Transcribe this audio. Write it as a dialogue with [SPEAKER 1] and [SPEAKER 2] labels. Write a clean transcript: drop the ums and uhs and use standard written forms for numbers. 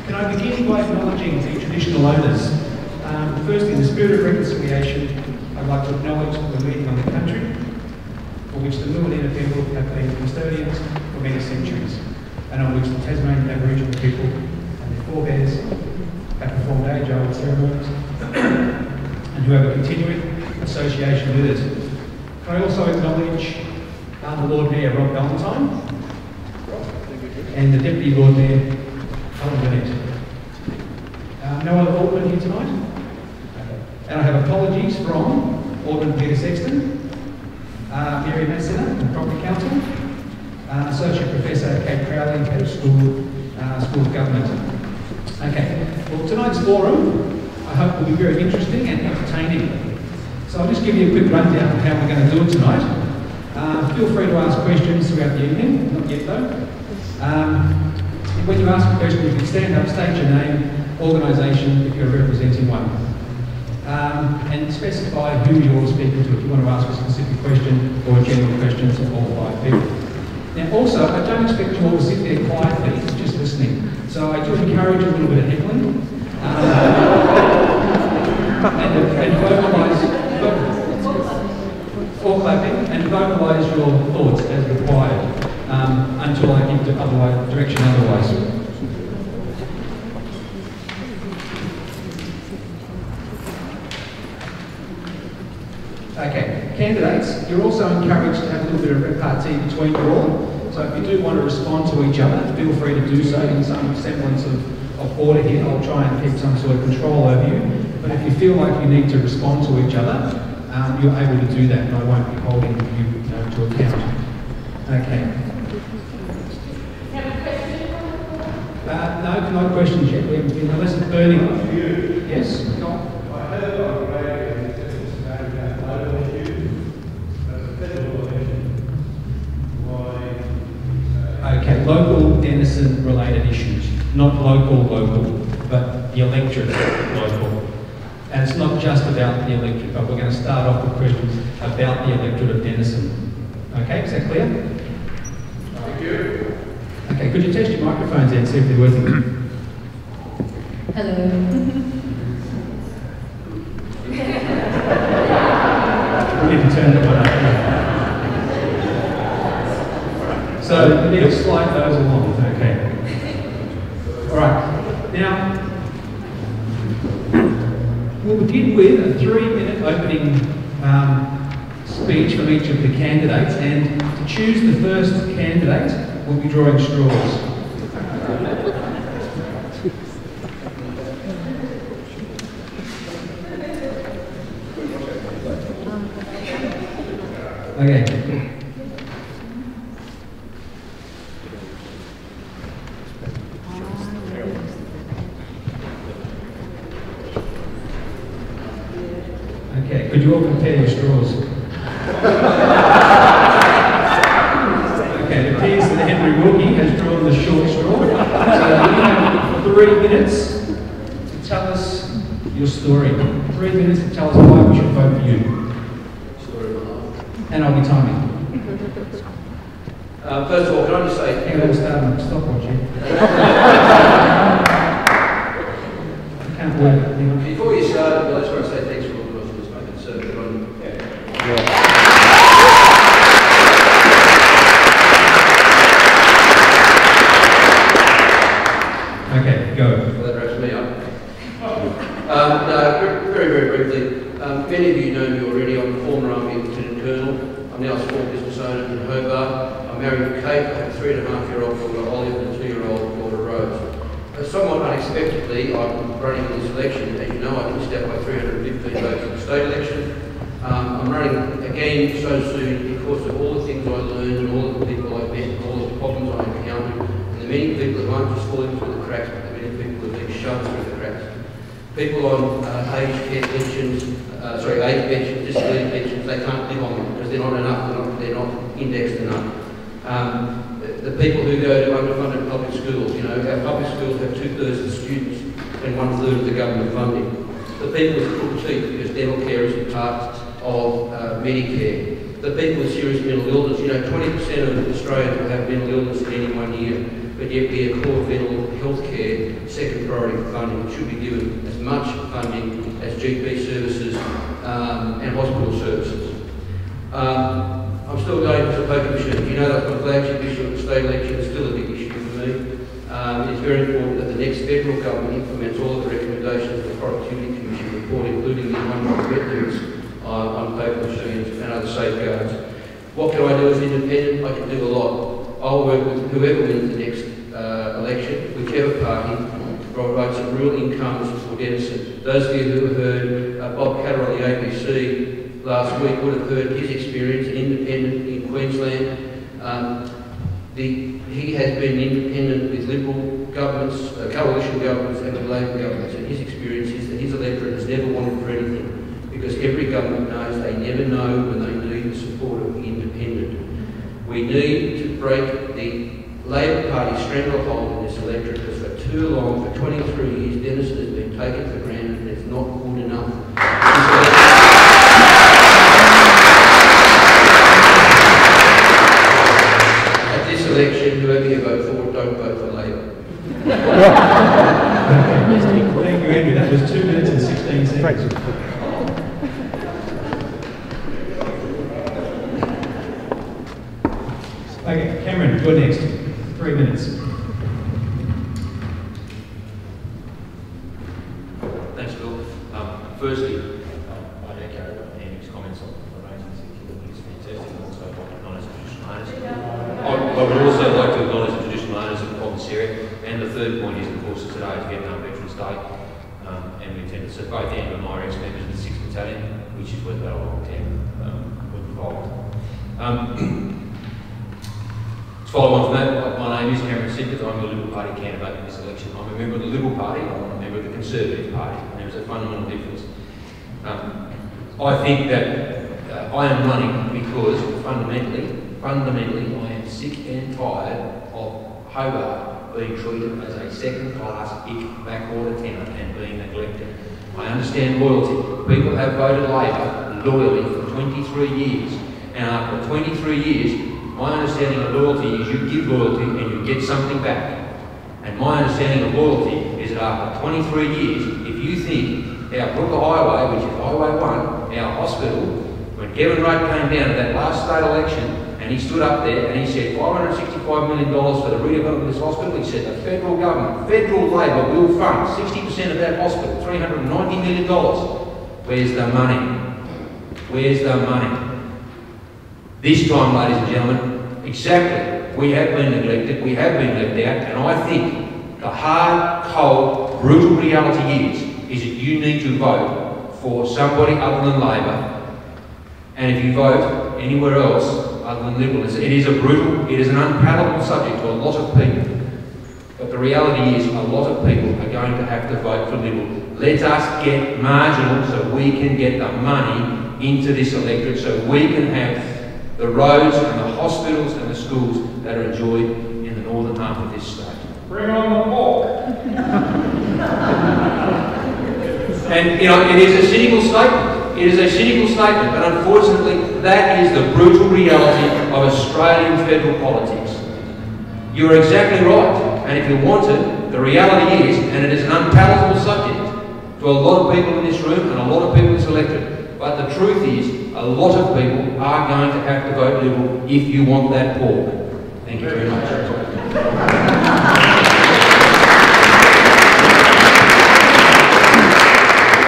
[SPEAKER 1] Can I begin by acknowledging the traditional owners? Firstly, in the spirit of reconciliation, I'd like to acknowledge the leading on the country, for which the Muwinina people have been custodians for many centuries, and on which the Tasmanian Aboriginal people and their forebears have performed age-old ceremonies, and who have a continuing association with it. Can I also acknowledge the Lord Mayor, Rob Valentine, and the Deputy Lord Mayor, Alan Burnett. No other Alderman here tonight? And I have apologies from Alderman Peter Sexton, Mary Massena from Property Council, Associate Professor Kate Crowley, Head of School of Government. Okay, well tonight's forum I hope will be very interesting and entertaining. So I'll just give you a quick rundown of how we're going to do it tonight. Feel free to ask questions throughout the evening, not yet though. When you ask a question, you can stand up, state your name, organisation if you're representing one. And specify who you're speaking to if you want to ask a specific question or a general question to all 5 people. Now also, I don't expect you all to sit there quietly, just listening. So I do encourage a little bit of heckling. And vocalise, or clapping, and vocalise your thoughts as required until I give the direction otherwise. Okay, candidates, you're also encouraged to have a little bit of repartee between you all. So if you do want to respond to each other, feel free to do so in some semblance of order here. I'll try and keep some sort of control over you. But if you feel like you need to respond to each other, you're able to do that, and I won't be holding you to account. Okay. No, no questions yet. Unless it's burning. Yes. Go on. Okay, local Denison related issues. Not local, but the electorate local. And it's not just about the electorate, but we're going to start off with questions about the electorate of Denison. Okay, is that clear? Thank you. Okay, could you test your microphones and see if they're working?
[SPEAKER 2] Hello.
[SPEAKER 1] We need to turn that one up. So we need to slide those along. Okay. All right. Now, we'll begin with a 3-minute opening speech from each of the candidates, and to choose the first candidate, we'll be drawing straws. Okay. Okay, could you all compare your straws? Okay, it appears that Henry Wilkie has drawn the short straw. So you have 3 minutes to tell us your story. 3 minutes to tell us why we should vote for you. And I'll be timing.
[SPEAKER 3] First of all, can I just say...
[SPEAKER 1] Hang on, stopwatch here. I can't work.
[SPEAKER 3] Before you start, I just want to say thanks for all the rest of us making service on.
[SPEAKER 1] Okay, go.
[SPEAKER 3] Well, that wraps me up. No, very, very briefly. Many of you know me already. I'm a former Army Lieutenant Colonel. I'm now a small business owner in Hobart. I'm married to Kate. I have a 3.5-year-old daughter, Olive, and a 2-year-old daughter, Rose. Somewhat unexpectedly, I'm running in this election. As you know, I missed out by 315 votes in the state election. I'm running again so soon because of all the things I learned and all the people I've met and all the problems I encountered, and the many people that aren't just falling through the cracks, but the many people that are being shoved through the cracks. People on age pensions, disability pensions, they can't live on them because they're not enough, they're not indexed enough. The people who go to underfunded public schools, you know, our public schools have 2/3 of the students and 1/3 of the government funding. The people with crook teeth because dental care isn't part of Medicare. The people with serious mental illness, you know, 20% of Australians will have mental illness in any 1 year, but yet we accord mental health care second should be given as much funding as GP services and hospital services. I'm still going to the poker machine. You know that the flagship issue of the state election is still a big issue for me. It's very important that the next federal government implements all of the recommendations of the Productivity Commission report, including the one on veterans on poker machines and other safeguards. What can I do as independent? I can do a lot. I'll work with whoever wins the next election, whichever party, to provide some real incomes for Denison. Those of you who heard Bob Catter on the ABC last week would have heard his experience, an independent in Queensland. He has been independent with Liberal governments, coalition governments and with Labor governments, and his experience is that his electorate has never wanted for anything, because every government knows they never know when they need the support of the independent. We need to break the Labor Party stranglehold in this electorate, because for too long, for 23 years, Denison has been taken for granted and it's not good enough. At this election, whoever you vote for, don't vote for Labor.
[SPEAKER 1] Thank you, Andrew. That was 2 minutes and 16 seconds. Okay, Cameron, you're next. 3 minutes.
[SPEAKER 2] Thanks, Bill. Firstly, I'd echo Andy's comments on the raising security is fantastic, and also acknowledge the traditional owners. I would also like to acknowledge the traditional owners of this area. And the third point is, of course, today is Vietnam Veterans Day, and we attended, so both Andrew and I are ex-members of the 6th Battalion, which is where Battle Rock 10 was involved. To follow on from that, my name is Cameron Sinkers. I'm the Liberal Party candidate in this election. I'm a member of the Liberal Party, I'm a member of the Conservative Party, and there is a fundamental difference. I think that I am running because fundamentally I am sick and tired of Hobart being treated as a second-class backwater tenant and being neglected. I understand loyalty. People have voted Labor loyally for 23 years, and after 23 years, my understanding of loyalty is you give loyalty and you get something back. And my understanding of loyalty is that after 23 years, if you think our Brooker Highway, which is Highway 1, our hospital, when Kevin Rudd came down to that last state election, and he stood up there and he said $565 million for the redevelopment of this hospital, he said the federal government, federal Labor will fund 60% of that hospital, $390 million. Where's the money? Where's the money? This time, ladies and gentlemen, exactly, we have been neglected, we have been left out, and I think the hard, cold, brutal reality is that you need to vote for somebody other than Labor, and if you vote anywhere else other than Liberal, it is an unpalatable subject to a lot of people, but the reality is a lot of people are going to have to vote for Liberal. Let us get marginal so we can get the money into this electorate, so we can have the roads and the hospitals and the schools that are enjoyed in the northern half of this state.
[SPEAKER 1] Bring on the pork!
[SPEAKER 2] And, you know, it is a cynical statement. It is a cynical statement, but unfortunately, that is the brutal reality of Australian federal politics. You are exactly right, and if you want it, the reality is, and it is an unpalatable subject to a lot of people in this room and a lot of people in this electorate, but the truth is, a lot of people are going to have to vote Liberal if you want that pork. Thank you very much.